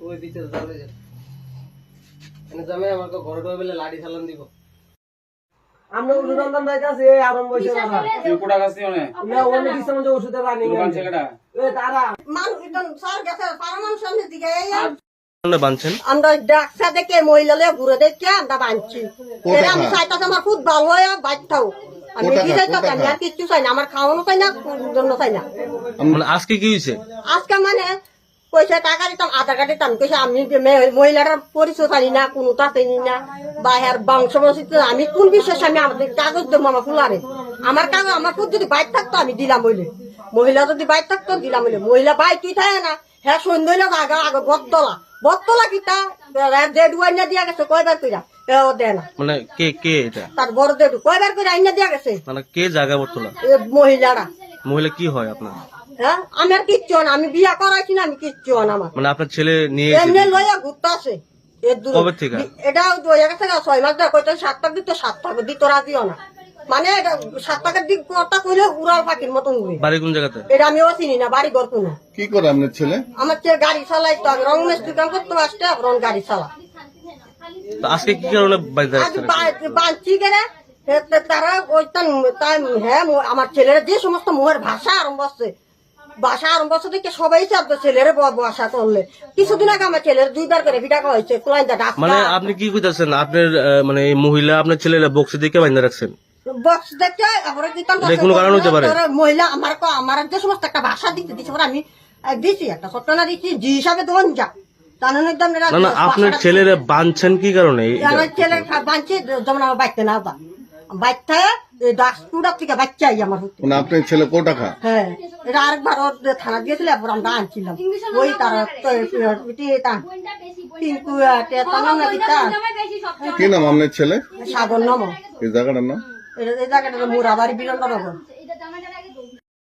ওই দিতে যাবে যে এনে জামে আমাকে ঘরে ঢোকে বলে লাড়ি চালান দিব আমরা উড়ুরন্দন যাইতাছি এই আরম বইছে না তুই কোটা গাছি ওনে না ওনে দিছে মধ্যে ওষুধে রানি দোকান ছেলেটা এ তারা মানুষ একদম স্যার গেছে পারমান সামনে দিকে এই বানছেন আমরা ডাক্তার দেখে মহিলালে ঘুরে দেখে আমরা বাঁধছি এরা আমি চাইতাছি আমার খুব ভালো হয় বাচ্চাও আমি দিতে তো আমি আর কিছু চাই না আমার খাওয়ানো চাই না জন্য চাই না মানে আজকে কি হয়েছে আজকে মানে পয়সা টাকা দিতাম আধার কার্ড দিতাম কইছে আমি মহিলাটার পরিচয় জানি না কোনটা চিনি না বা এর বংশ আমি কোন বিশ্বাসে আমি আমাদের কাগজ দেবো আমার ফুলারে আমার কাগজ আমার খুব যদি বাইক থাকতো আমি দিলাম বলে মহিলা যদি বাইক থাকতো দিলাম বলে মহিলা বাইক তুই থাকে না হ্যাঁ সন্ধ্যে না আগে আগে বটতলা কিতা দেড় আইনা দিয়া গেছে কয়বার কইরা ও দেয় না মানে কে কে এটা তার বড় দেড় কয়বার কইরা আইনা দিয়া গেছে মানে কে জায়গা বর্তলা মহিলারা মহিলা কি হয় আপনার হ্যাঁ আমি আর কিচ্ছু না আমি বিয়া করাইছি না আমি কিচ্ছু না আমার মানে আপনার ছেলে নিয়ে এমনি লইয়া ঘুরতে আসে কবে থেকে? এটা 6 মাস ধরে কইতে 7 টাকা দিত 7 টাকা দিত রাজিও না মানে 7 টাকার দিক কথা কইলে উড়াল পাখির মতন উড়ে বাড়ি কোন জায়গাতে এটা আমিও চিনি না বাড়ি ঘর কোনো কি করে আপনার ছেলে? আমার ছেলে গাড়ি চালাই তো আমি রং মিস্ত্রি কাম করতে আসতে রং গাড়ি চালা তো আজকে কি কারণে বাড়িতে আজ বাঁচি গেলে তারা ওইটা হ্যাঁ আমার ছেলের যে সমস্ত মুহের ভাষা আরম্ভ আছে দেখে সবাই চাপতো ছেলের বাসা করলে কিছুদিন আগে আমার ছেলের 2বার করে ভিটা হয়েছে মানে আপনি কি কইতাছেন আপনার মানে এই মহিলা আপনার ছেলের বক্সে দিকে বাইন্ধা রাখছেন বক্স দেখে কোনো কারণ হতে পারে মহিলা আমার যে সমস্ত একটা ভাষা দিতে দিচ্ছে আমি দিছি একটা ঘটনা দিচ্ছি জি হিসাবে দোন যা না না আপনার ছেলের বানছেন কি কারণে আমার ছেলে বাঁচছে যেমন আমার বাচ্চা না বাচ্চা ডাক্তার থেকে বাচ্চা আমার হচ্ছে মানে আপনার ছেলে কো টাকা? হ্যাঁ এটা আরেকবার থানা দিয়েছিল এরপর আমরা আনছিলাম ওই তারা কি নাম আপনার ছেলে? সাগর নাম এই জায়গাটার নাম? এই জায়গাটা মোরাবাড়ি বিরন্ডনগর